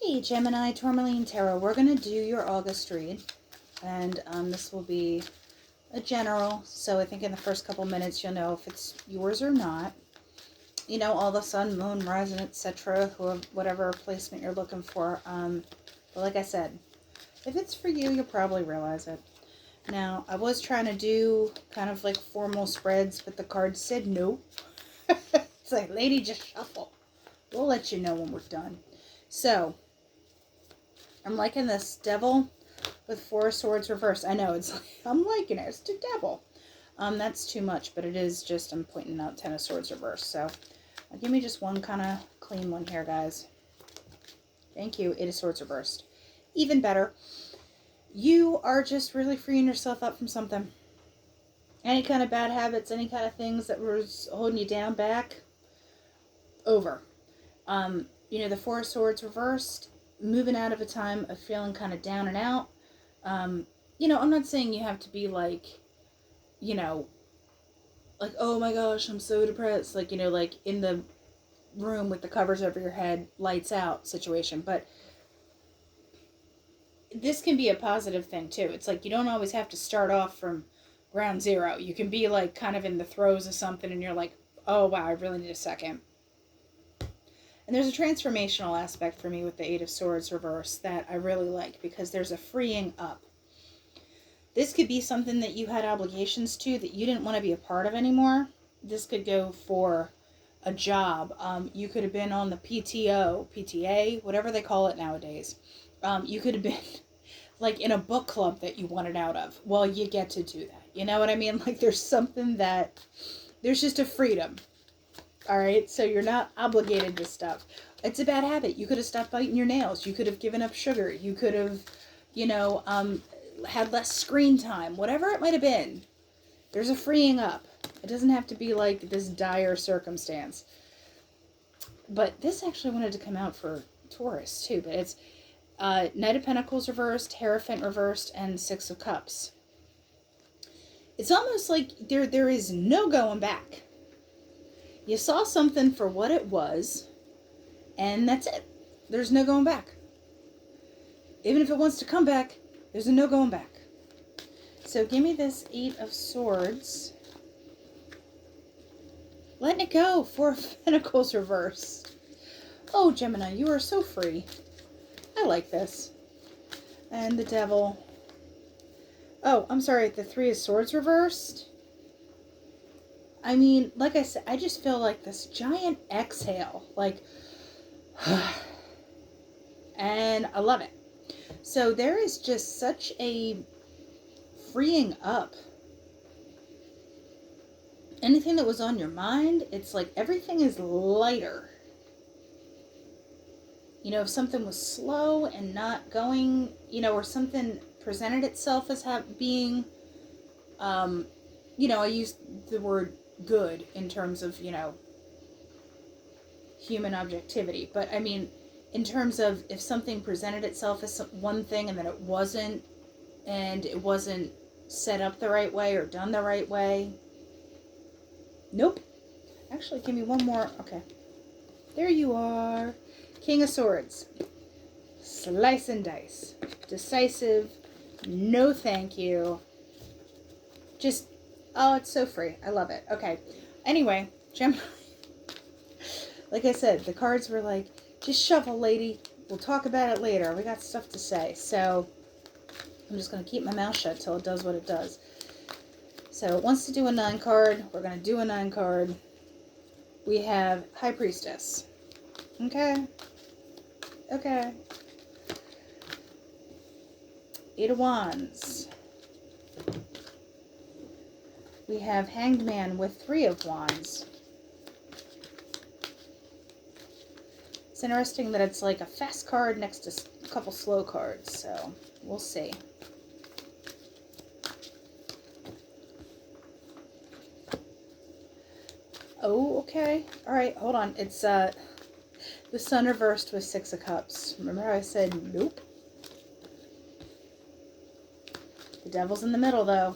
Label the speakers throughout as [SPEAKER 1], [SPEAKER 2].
[SPEAKER 1] Hey Gemini, Tourmaline Tarot. We're going to do your August read, and this will be a general, so I think in the first couple minutes you'll know if it's yours or not. You know, all the sun, moon, rising, etc., whatever placement you're looking for. But like I said, if it's for you, you'll probably realize it. Now, I was trying to do kind of like formal spreads, but the cards said no. It's like, lady, just shuffle. We'll let you know when we're done. So, I'm liking this Devil with Four of Swords reversed. I know, it's like, I'm liking it. It's the Devil. That's too much, but it is just, I'm pointing out Ten of Swords reversed. So, give me just one kind of clean one here, guys. Thank you. Eight of Swords reversed. Even better. You are just really freeing yourself up from something. Any kind of bad habits, any kind of things that was holding you down back, over. You know, the Four of Swords reversed, moving out of a time of feeling kind of down and out. You know, I'm not saying you have to be like, you know, like, oh my gosh, I'm so depressed. Like, you know, like in the room with the covers over your head, lights out situation. But this can be a positive thing too. It's like you don't always have to start off from ground zero. You can be like kind of in the throes of something and you're like, oh wow, I really need a second. And there's a transformational aspect for me with the Eight of Swords reverse that I really like because there's a freeing up. This could be something that you had obligations to that you didn't want to be a part of anymore. This could go for a job. You could have been on the PTO, PTA, whatever they call it nowadays. You could have been like in a book club that you wanted out of. Well, you get to do that. You know what I mean? Like there's something that, there's just a freedom. All right, so you're not obligated to stuff. It's a bad habit. You could have stopped biting your nails. You could have given up sugar. You could have, you know, had less screen time. Whatever it might have been, there's a freeing up. It doesn't have to be like this dire circumstance. But this actually wanted to come out for Taurus too. But it's Knight of Pentacles reversed, Hierophant reversed, and Six of Cups. It's almost like there is no going back. You saw something for what it was, and that's it. There's no going back. Even if it wants to come back, there's no going back. So give me this Eight of Swords. Letting it go. Four of Pentacles reversed. Oh, Gemini, you are so free. I like this. And the Devil. Oh, I'm sorry, the Three of Swords reversed. I mean, like I said, I just feel like this giant exhale. Like, and I love it. So there is just such a freeing up. Anything that was on your mind, it's like everything is lighter. You know, if something was slow and not going, you know, or something presented itself as being, you know, I use the word good in terms of, you know, human objectivity. But I mean, in terms of if something presented itself as one thing and then it wasn't set up the right way or done the right way. Nope. Actually, give me one more. Okay. There you are. King of Swords. Slice and dice. Decisive. No thank you. Just, oh, it's so free. I love it. Okay. Anyway, Gemini. Like I said, the cards were like, just shuffle, lady. We'll talk about it later. We got stuff to say. So, I'm just going to keep my mouth shut till it does what it does. So, it wants to do a 9 card. We're going to do a 9 card. We have High Priestess. Okay. Okay. Eight of Wands. We have Hanged Man with 3 of Wands. It's interesting that it's like a fast card next to a couple slow cards, so we'll see. Oh, okay. All right, hold on. It's the Sun reversed with 6 of Cups. Remember how I said nope? The Devil's in the middle, though.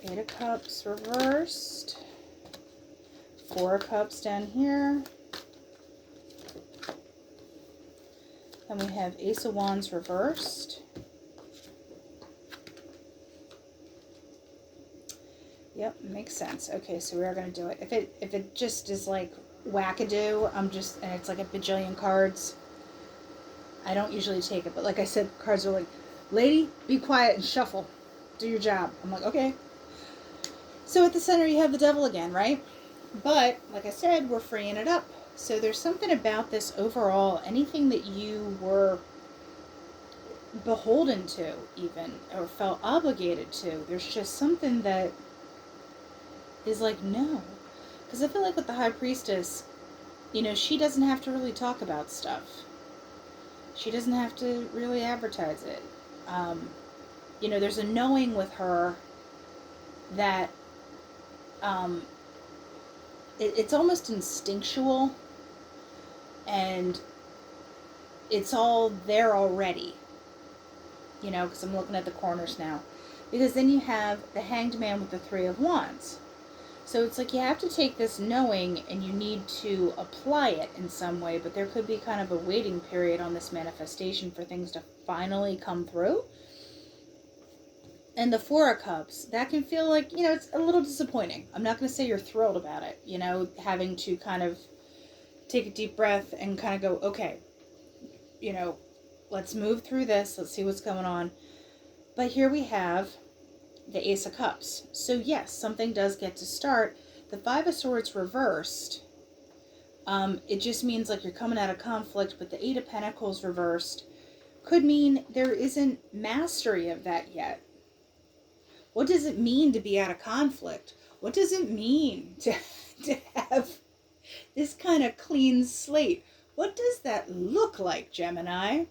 [SPEAKER 1] Eight of Cups reversed. Four of Cups down here. Then we have Ace of Wands reversed. Yep, makes sense. Okay, so we are going to do it. If it just is like wackadoo, and it's like a bajillion cards, I don't usually take it. But like I said, cards are like, lady, be quiet and shuffle. Do your job. I'm like, okay. So at the center you have the Devil again, right? But, like I said, we're freeing it up. So there's something about this overall, anything that you were beholden to even, or felt obligated to, there's just something that is like, no. Because I feel like with the High Priestess, you know, she doesn't have to really talk about stuff. She doesn't have to really advertise it. You know, there's a knowing with her that it's almost instinctual, and it's all there already. You know, because I'm looking at the corners now. Because then you have the Hanged Man with the Three of Wands. So it's like you have to take this knowing and you need to apply it in some way, but there could be kind of a waiting period on this manifestation for things to finally come through. And the Four of Cups, that can feel like, you know, it's a little disappointing. I'm not going to say you're thrilled about it, you know, having to kind of take a deep breath and kind of go, okay, you know, let's move through this. Let's see what's going on. But here we have the Ace of Cups. So yes, something does get to start. The Five of Swords reversed. It just means like you're coming out of conflict, but the Eight of Pentacles reversed could mean there isn't mastery of that yet. What does it mean to be out of conflict? What does it mean to have this kind of clean slate? What does that look like, Gemini?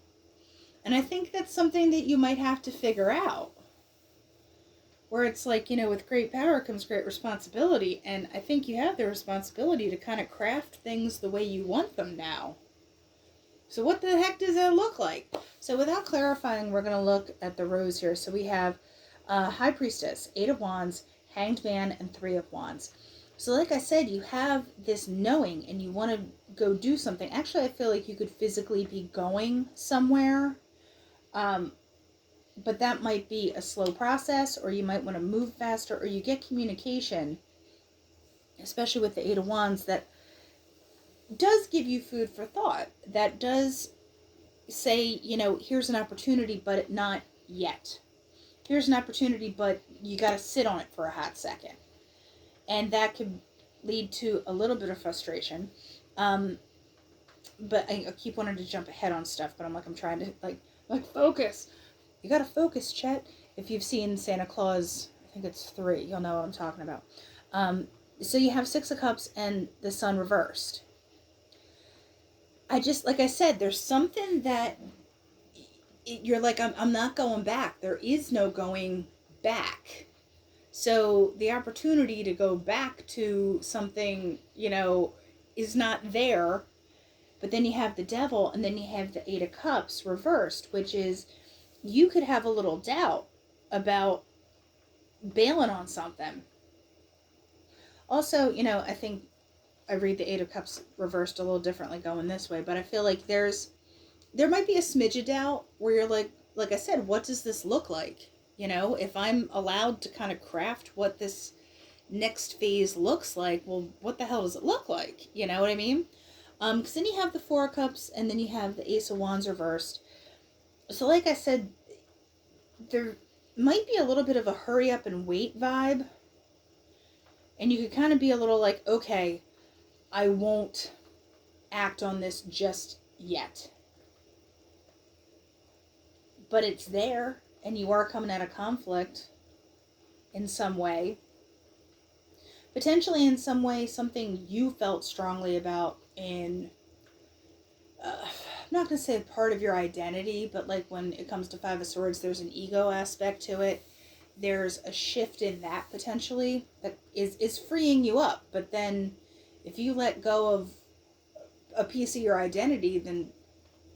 [SPEAKER 1] And I think that's something that you might have to figure out. Where it's like, you know, with great power comes great responsibility. And I think you have the responsibility to kind of craft things the way you want them now. So what the heck does that look like? So without clarifying, we're going to look at the rows here. So we have High Priestess, Eight of Wands, Hanged Man, and Three of Wands. So like I said, you have this knowing and you want to go do something. Actually, I feel like you could physically be going somewhere. But that might be a slow process, or you might want to move faster, or you get communication, especially with the Eight of Wands, that does give you food for thought. That does say, you know, here's an opportunity, but not yet. Here's an opportunity, but you got to sit on it for a hot second. And that could lead to a little bit of frustration. But I keep wanting to jump ahead on stuff, but I'm trying to, like focus. You gotta focus, Chet. If you've seen Santa Claus, I think it's 3, you'll know what I'm talking about. So you have Six of Cups and the Sun reversed. Like I said, there's something that you're like, I'm not going back. There is no going back. So the opportunity to go back to something, you know, is not there. But then you have the Devil, and then you have the Eight of Cups reversed, which is, you could have a little doubt about bailing on something. Also, you know, I think I read the Eight of Cups reversed a little differently going this way, but I feel like there might be a smidge of doubt where you're like I said, what does this look like? You know, if I'm allowed to kind of craft what this next phase looks like, well, what the hell does it look like? You know what I mean? Because then you have the Four of Cups, and then you have the Ace of Wands reversed. So like I said, there might be a little bit of a hurry up and wait vibe. And you could kind of be a little like, okay, I won't act on this just yet. But it's there, and you are coming out of conflict in some way. Potentially in some way, something you felt strongly about in, I'm not going to say part of your identity, but like when it comes to Five of Swords, there's an ego aspect to it. There's a shift in that potentially that is freeing you up. But then if you let go of a piece of your identity, then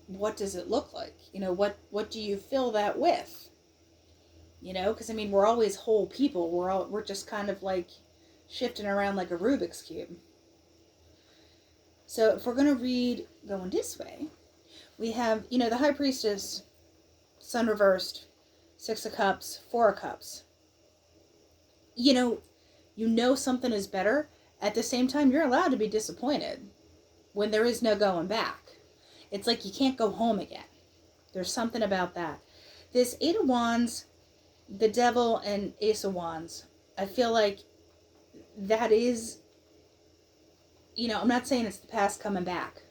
[SPEAKER 1] what does it look like? You know, what do you fill that with? You know, because I mean, we're always whole people. We're just kind of like shifting around like a Rubik's Cube. So if we're going to read going this way, we have, the High Priestess, Sun reversed, Six of Cups, Four of Cups. You know something is better. At the same time, you're allowed to be disappointed when there is no going back. It's like you can't go home again. There's something about that. This Eight of Wands, the Devil, and Ace of Wands, I feel like that is, I'm not saying it's the past coming back,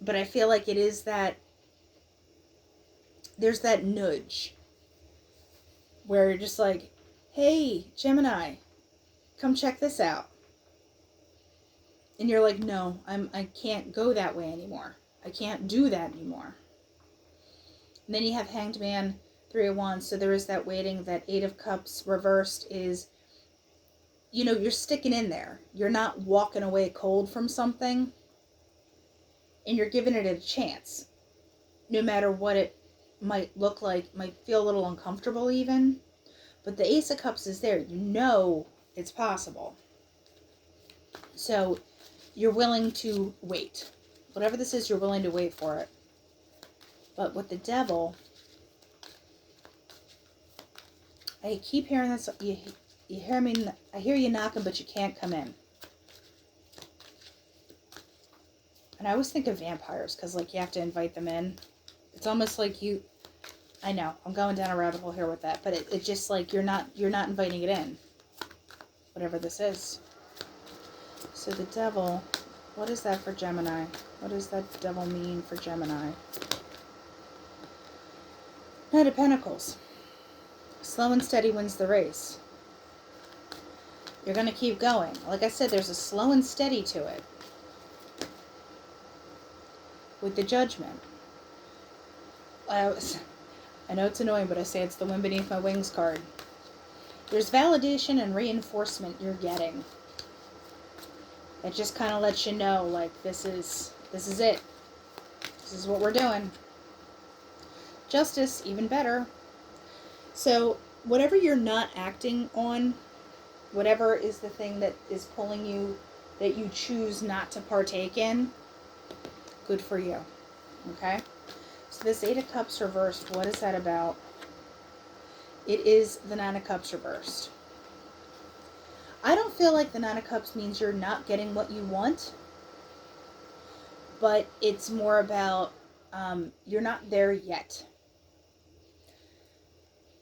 [SPEAKER 1] but I feel like it is that, there's that nudge where you're just like, hey, Gemini, come check this out. And you're like, no, I can't go that way anymore. I can't do that anymore. And then you have Hanged Man, Three of Wands. So there is that waiting. That Eight of Cups reversed is, you're sticking in there. You're not walking away cold from something. And you're giving it a chance. No matter what it might look like. Might feel a little uncomfortable even. But the Ace of Cups is there. It's possible. So you're willing to wait. Whatever this is, you're willing to wait for it. But with the Devil, I keep hearing this. You hear me? I hear you knocking, but you can't come in. And I always think of vampires because, you have to invite them in. It's almost like you. I know I'm going down a rabbit hole here with that, but it's just like you're not inviting it in. Whatever this is. So the Devil, what is that for Gemini? What does that Devil mean for Gemini? Knight of Pentacles. Slow and steady wins the race. You're going to keep going. Like I said, there's a slow and steady to it. With the Judgment. I know it's annoying, but I say it's the wind beneath my wings card. There's validation and reinforcement you're getting. It just kind of lets you know, this is it. This is what we're doing. Justice, even better. So, whatever you're not acting on, whatever is the thing that is pulling you, that you choose not to partake in, good for you. Okay? So this Eight of Cups reversed, what is that about? It is the Nine of Cups reversed. I don't feel like the Nine of Cups means you're not getting what you want, but it's more about you're not there yet.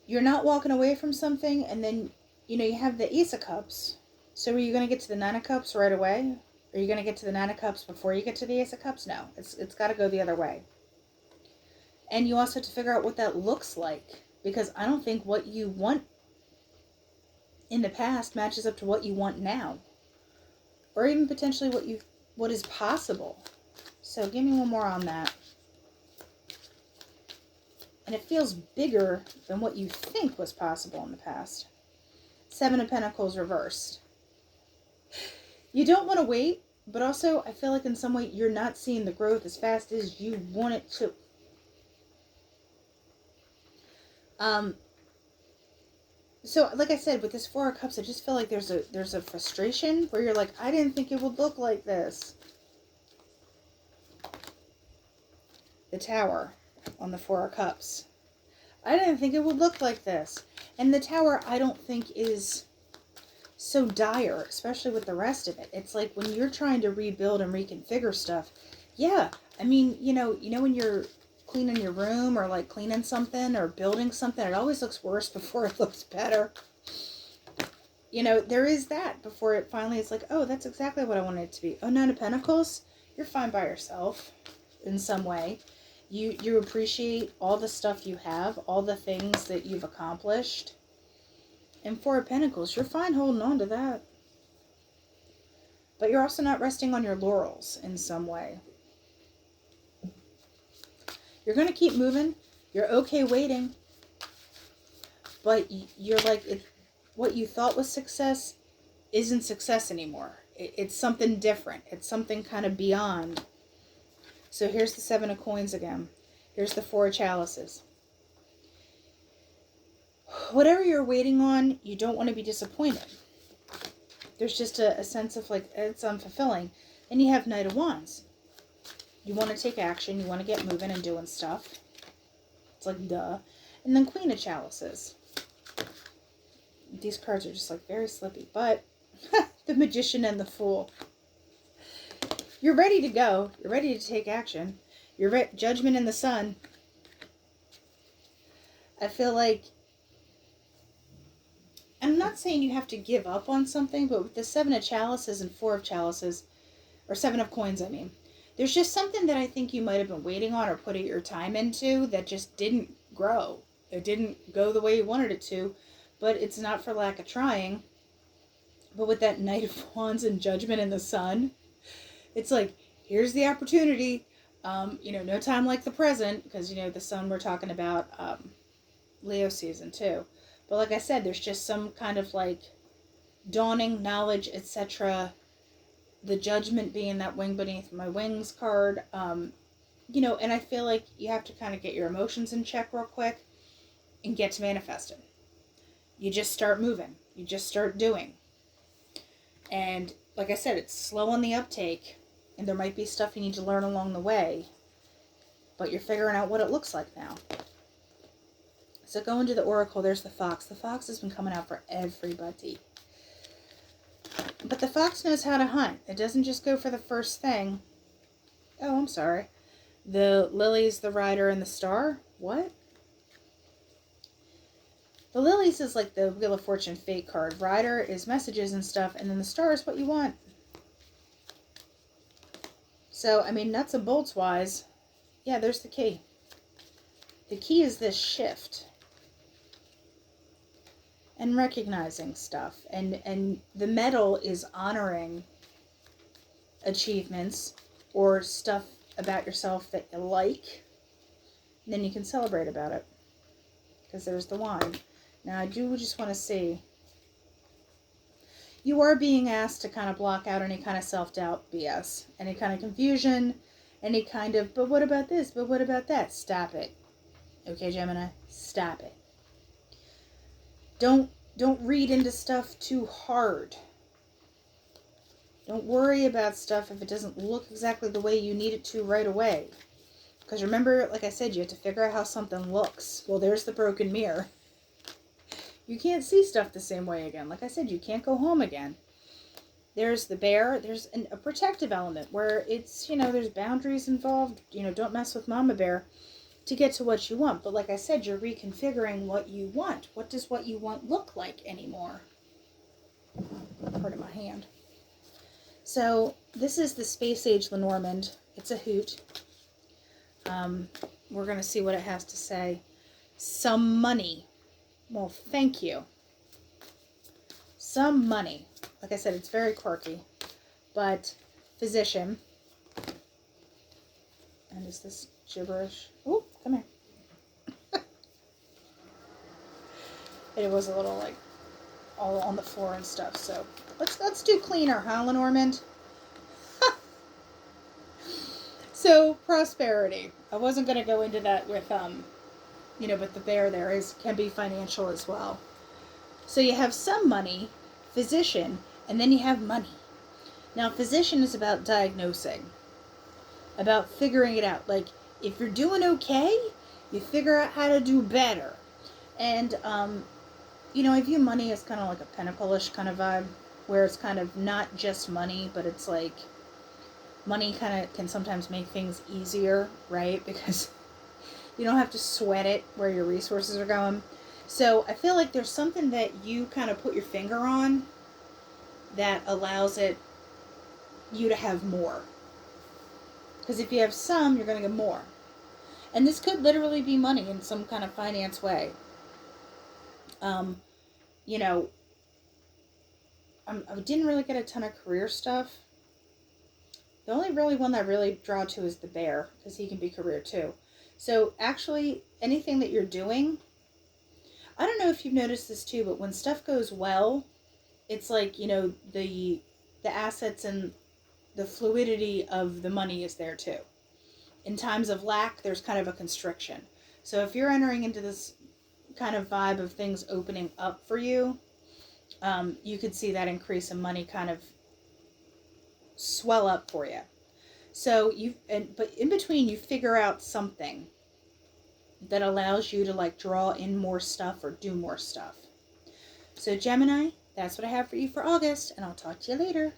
[SPEAKER 1] You're not walking away from something, and then, you have the Ace of Cups. So are you going to get to the Nine of Cups right away? Are you going to get to the Nine of Cups before you get to the Ace of Cups? No, it's got to go the other way. And you also have to figure out what that looks like, because I don't think what you want in the past matches up to what you want now, or even potentially what is possible. So give me one more on that. And it feels bigger than what you think was possible in the past. Seven of Pentacles reversed. You don't want to wait, but also I feel like in some way you're not seeing the growth as fast as you want it to. So like I said, with this Four of Cups, I just feel like there's a frustration where you're like, I didn't think it would look like this. The Tower on the Four of Cups. I didn't think it would look like this. And the Tower, I don't think is so dire, especially with the rest of it. It's like when you're trying to rebuild and reconfigure stuff. Yeah, I mean, you know when you're cleaning your room or cleaning something or building something, it always looks worse before it looks better. There is that before it finally is like, oh, that's exactly what I wanted it to be. Oh, Nine of Pentacles, you're fine by yourself in some way. You appreciate all the stuff you have, all the things that you've accomplished. And Four of Pentacles, you're fine holding on to that. But you're also not resting on your laurels in some way. You're going to keep moving. You're okay waiting. But you're like, what you thought was success isn't success anymore. It's something different. It's something kind of beyond. So here's the Seven of Coins again. Here's the Four of Chalices. Whatever you're waiting on, you don't want to be disappointed. There's just a sense of it's unfulfilling. And you have Knight of Wands. You want to take action. You want to get moving and doing stuff. It's like, duh. And then Queen of Chalices. These cards are just like very slippy. But the Magician and the Fool. You're ready to go. You're ready to take action. You're Judgment in the Sun. I feel like, I'm not saying you have to give up on something, but with the Seven of Chalices and Four of Chalices, or Seven of Coins, I mean, there's just something that I think you might have been waiting on or putting your time into that just didn't grow. It didn't go the way you wanted it to, but it's not for lack of trying. But with that Knight of Wands and Judgment in the Sun, it's like, here's the opportunity. No time like the present, because, the Sun we're talking about, Leo season too. But like I said, there's just some kind of like dawning knowledge, etc. The Judgment being that Wing Beneath My Wings card. And I feel like you have to kind of get your emotions in check real quick and get to manifesting. You just start moving. You just start doing. And like I said, it's slow on the uptake, and there might be stuff you need to learn along the way, but you're figuring out what it looks like now. So going to the Oracle, there's the Fox. The Fox has been coming out for everybody. But the Fox knows how to hunt. It doesn't just go for the first thing. Oh, I'm sorry. The Lilies, the Rider, and the Star? What? The Lilies is like the Wheel of Fortune fate card. Rider is messages and stuff, and then the Star is what you want. So, I mean, nuts and bolts wise, yeah, there's the key. The key is this shift. And recognizing stuff. And the medal is honoring achievements or stuff about yourself that you like. And then you can celebrate about it. Because there's the wine. Now, I do just want to see. You are being asked to kind of block out any kind of self-doubt BS. Any kind of confusion. Any kind of, but what about this? But what about that? Stop it. Okay, Gemini? Stop it. Don't read into stuff too hard. Don't worry about stuff if it doesn't look exactly the way you need it to right away. Because remember, like I said, you have to figure out how something looks. Well, there's the broken mirror. You can't see stuff the same way again. Like I said, you can't go home again. There's the bear. There's a protective element where it's, there's boundaries involved. Don't mess with Mama Bear to get to what you want. But like I said, you're reconfiguring what you want. What does what you want look like anymore? Part of my hand. So this is the Space Age Lenormand. It's a hoot. We're going to see what it has to say. Some money. Well, thank you. Some money. Like I said, it's very quirky. But Physician. And is this gibberish? Oh, come here. It was a little like all on the floor and stuff. So let's do cleaner, huh, Lenormand? So prosperity. I wasn't going to go into that with but the bear there can be financial as well. So you have some money, Physician, and then you have money. Now, Physician is about diagnosing, about figuring it out. Like, if you're doing okay, you figure out how to do better. And, I view money as kind of like a pentacle-ish kind of vibe, where it's kind of not just money, but it's like money kind of can sometimes make things easier, right? Because you don't have to sweat it where your resources are going. So I feel like there's something that you kind of put your finger on that allows you to have more. Because if you have some, you're going to get more. And this could literally be money in some kind of finance way. I didn't really get a ton of career stuff. The only really one that I really draw to is the bear, because he can be career too. So actually, anything that you're doing, I don't know if you've noticed this too, but when stuff goes well, it's like, the assets and the fluidity of the money is there too. In times of lack, there's kind of a constriction. So if you're entering into this kind of vibe of things opening up for you, you could see that increase in money kind of swell up for you. So but in between you figure out something that allows you to like draw in more stuff or do more stuff. So Gemini, that's what I have for you for August, and I'll talk to you later.